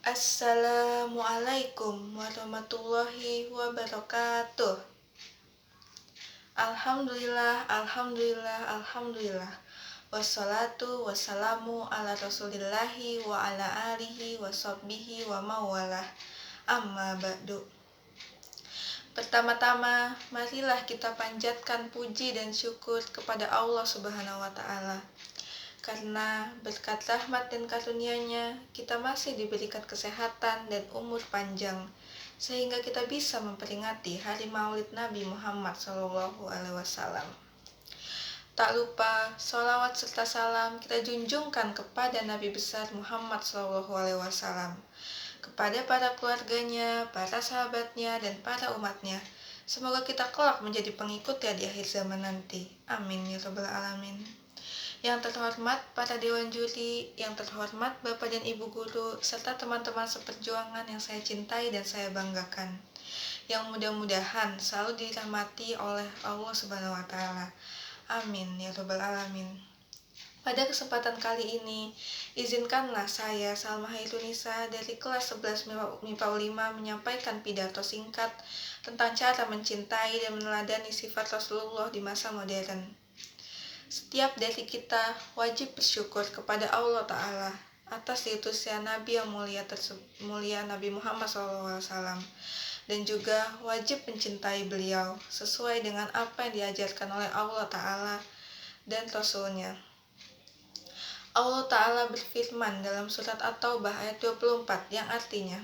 Assalamualaikum warahmatullahi wabarakatuh. Alhamdulillah, alhamdulillah, alhamdulillah. Wassalatu wassalamu ala rasulillahi wa ala alihi wa sahbihi wa mawalah. Amma ba'du. Pertama-tama, marilah kita panjatkan puji dan syukur kepada Allah Subhanahu wa Ta'ala. Karena berkat rahmat dan karunia-Nya, kita masih diberikan kesehatan dan umur panjang, sehingga kita bisa memperingati hari Maulid Nabi Muhammad SAW. Tak lupa, sholawat serta salam kita junjungkan kepada Nabi besar Muhammad SAW, kepada para keluarganya, para sahabatnya, dan para umatnya. Semoga kita kelak menjadi pengikutnya di akhir zaman nanti. Amin ya rabbal alamin. Yang terhormat para dewan juri, yang terhormat Bapak dan Ibu guru, serta teman-teman seperjuangan yang saya cintai dan saya banggakan, yang mudah-mudahan selalu dirahmati oleh Allah Subhanahu wa Ta'ala. Amin ya rabbal alamin. Pada kesempatan kali ini, izinkanlah saya, Salma Hairunisa, dari kelas 11 MIPA 5 menyampaikan pidato singkat tentang cara mencintai dan meneladani sifat Rasulullah di masa modern. Setiap dari kita wajib bersyukur kepada Allah Ta'ala atas diutusnya Nabi yang mulia Nabi Muhammad SAW, dan juga wajib mencintai beliau sesuai dengan apa yang diajarkan oleh Allah Ta'ala dan Rasulnya. Allah Ta'ala berfirman dalam surat At-Taubah ayat 24 yang artinya,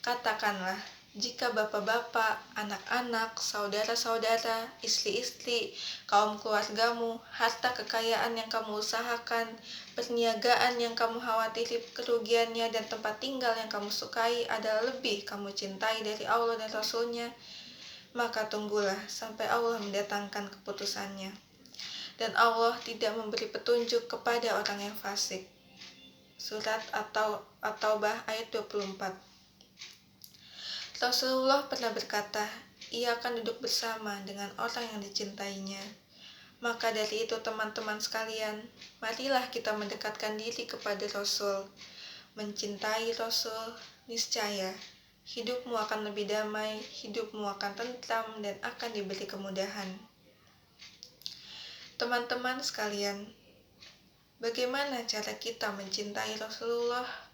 katakanlah, jika bapak-bapak, anak-anak, saudara-saudara, istri-istri, kaum keluargamu, harta kekayaan yang kamu usahakan, perniagaan yang kamu khawatiri kerugiannya, dan tempat tinggal yang kamu sukai adalah lebih kamu cintai dari Allah dan Rasulnya, maka tunggulah sampai Allah mendatangkan keputusannya. Dan Allah tidak memberi petunjuk kepada orang yang fasik. Surat At-Taubah ayat 24. Rasulullah pernah berkata, ia akan duduk bersama dengan orang yang dicintainya. Maka dari itu teman-teman sekalian, marilah kita mendekatkan diri kepada Rasul. Mencintai Rasul, niscaya hidupmu akan lebih damai, hidupmu akan tentram, dan akan diberi kemudahan. Teman-teman sekalian, bagaimana cara kita mencintai Rasulullah?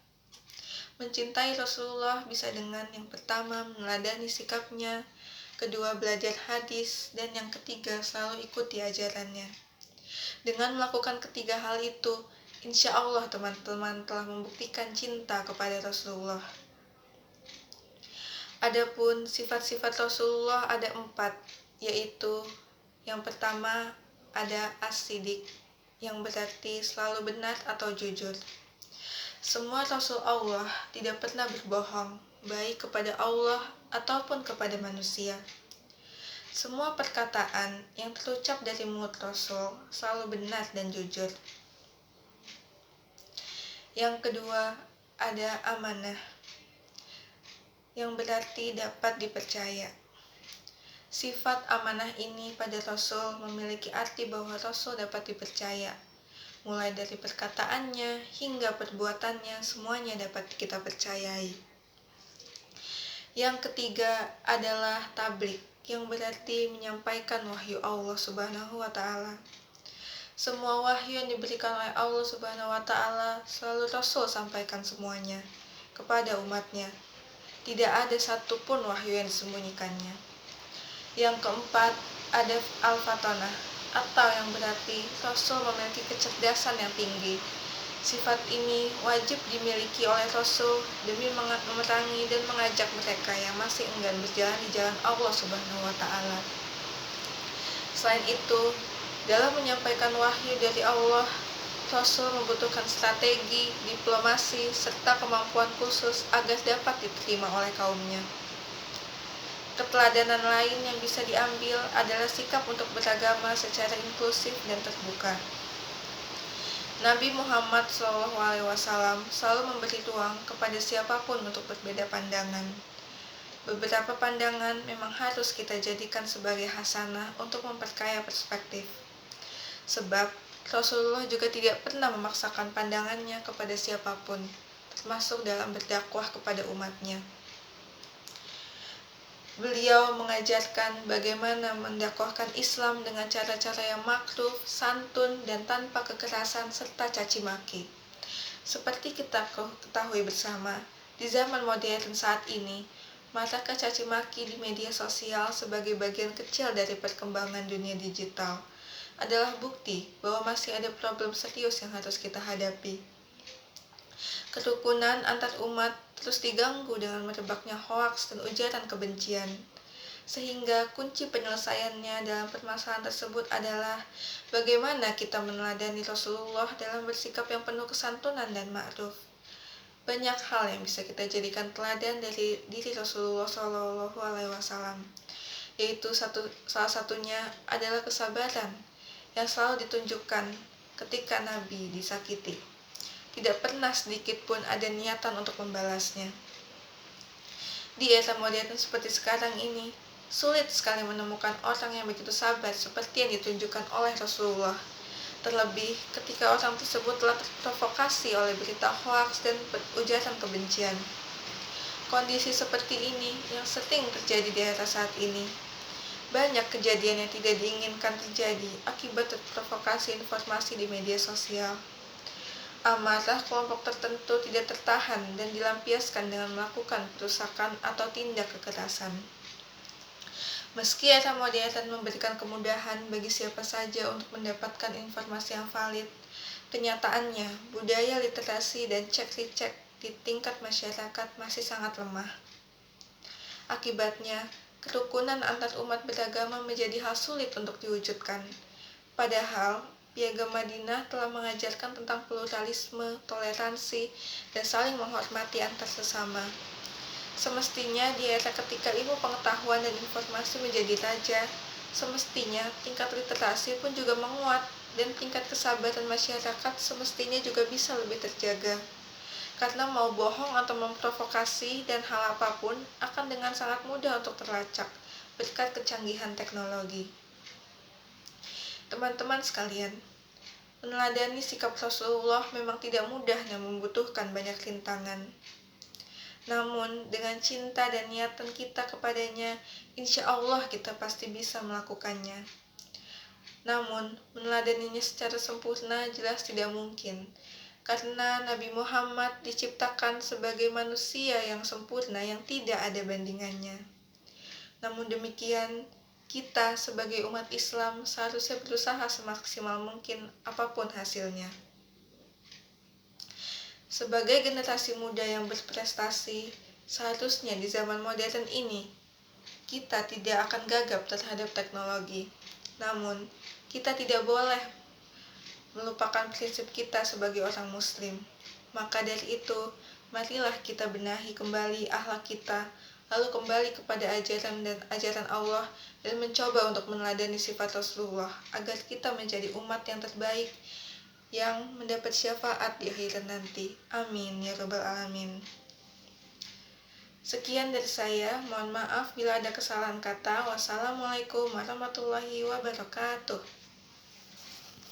Mencintai Rasulullah bisa dengan yang pertama meneladani sikapnya, kedua belajar hadis, dan yang ketiga selalu ikuti ajarannya. Dengan melakukan ketiga hal itu, insya Allah teman-teman telah membuktikan cinta kepada Rasulullah. Adapun sifat-sifat Rasulullah ada 4, yaitu yang pertama ada as-sidik, yang berarti selalu benar atau jujur. Semua Rasul Allah tidak pernah berbohong, baik kepada Allah ataupun kepada manusia. Semua perkataan yang terucap dari mulut Rasul selalu benar dan jujur. Yang kedua, ada amanah, yang berarti dapat dipercaya. Sifat amanah ini pada Rasul memiliki arti bahwa Rasul dapat dipercaya. Mulai dari perkataannya hingga perbuatannya, semuanya dapat kita percayai. Yang ketiga adalah tabligh, yang berarti menyampaikan wahyu Allah Subhanahu wa Ta'ala. Semua wahyu yang diberikan oleh Allah Subhanahu wa Ta'ala selalu Rasul sampaikan semuanya kepada umatnya. Tidak ada satupun wahyu yang disembunyikannya. Yang keempat ada al-fatonah, atau yang berarti Rasul memiliki kecerdasan yang tinggi. Sifat ini wajib dimiliki oleh Rasul demi memerangi dan mengajak mereka yang masih enggan berjalan di jalan Allah Subhanahu wa Ta'ala. Selain itu, dalam menyampaikan wahyu dari Allah, Rasul membutuhkan strategi, diplomasi, serta kemampuan khusus agar dapat diterima oleh kaumnya. Keteladanan lain yang bisa diambil adalah sikap untuk beragama secara inklusif dan terbuka. Nabi Muhammad SAW selalu memberi ruang kepada siapapun untuk berbeda pandangan. Beberapa pandangan memang harus kita jadikan sebagai hasanah untuk memperkaya perspektif. Sebab Rasulullah juga tidak pernah memaksakan pandangannya kepada siapapun. termasuk dalam berdakwah kepada umatnya. Beliau mengajarkan bagaimana mendakwahkan Islam dengan cara-cara yang makruf, santun, dan tanpa kekerasan serta caci maki. Seperti kita ketahui bersama, di zaman modern saat ini, marakah caci maki di media sosial sebagai bagian kecil dari perkembangan dunia digital adalah bukti bahwa masih ada problem serius yang harus kita hadapi. Kerukunan antar umat terus diganggu dengan merebaknya hoaks dan ujaran kebencian, sehingga kunci penyelesaiannya dalam permasalahan tersebut adalah bagaimana kita meneladani Rasulullah dalam bersikap yang penuh kesantunan dan ma'ruf. Banyak hal yang bisa kita jadikan teladan dari diri Rasulullah SAW, yaitu salah satunya adalah kesabaran yang selalu ditunjukkan ketika Nabi disakiti. Tidak pernah sedikit pun ada niatan untuk membalasnya. Di era modern seperti sekarang ini, sulit sekali menemukan orang yang begitu sabar seperti yang ditunjukkan oleh Rasulullah. Terlebih ketika orang tersebut telah terprovokasi oleh berita hoaks dan ujaran kebencian. Kondisi seperti ini yang sering terjadi di era saat ini. Banyak kejadian yang tidak diinginkan terjadi akibat terprovokasi informasi di media sosial. Amarah kelompok tertentu tidak tertahan dan dilampiaskan dengan melakukan perusakan atau tindak kekerasan. Meski era modern memberikan kemudahan bagi siapa saja untuk mendapatkan informasi yang valid, kenyataannya budaya literasi dan cek-recek di tingkat masyarakat masih sangat lemah. Akibatnya, kerukunan antar umat beragama menjadi hal sulit untuk diwujudkan. Padahal, Piagam Madinah telah mengajarkan tentang pluralisme, toleransi, dan saling menghormati antar sesama. Semestinya di era ketika ilmu pengetahuan dan informasi menjadi raja, semestinya tingkat literasi pun juga menguat dan tingkat kesabaran masyarakat semestinya juga bisa lebih terjaga. Karena mau bohong atau memprovokasi dan hal apapun akan dengan sangat mudah untuk terlacak berkat kecanggihan teknologi. Teman-teman sekalian, meneladani sikap Rasulullah memang tidak mudah dan membutuhkan banyak rintangan. Namun, dengan cinta dan niatan kita kepadanya, insya Allah kita pasti bisa melakukannya. Namun, meneladaninya secara sempurna jelas tidak mungkin, karena Nabi Muhammad diciptakan sebagai manusia yang sempurna yang tidak ada bandingannya. Namun demikian, kita sebagai umat Islam seharusnya berusaha semaksimal mungkin apapun hasilnya. Sebagai generasi muda yang berprestasi, seharusnya di zaman modern ini, kita tidak akan gagap terhadap teknologi. Namun, kita tidak boleh melupakan prinsip kita sebagai orang muslim. Maka dari itu, marilah kita benahi kembali akhlak kita, lalu kembali kepada ajaran Allah dan mencoba untuk meneladani sifat Rasulullah agar kita menjadi umat yang terbaik yang mendapat syafaat di akhirat nanti. Amin ya rabbal alamin. Sekian dari saya, mohon maaf bila ada kesalahan kata. Wassalamualaikum warahmatullahi wabarakatuh.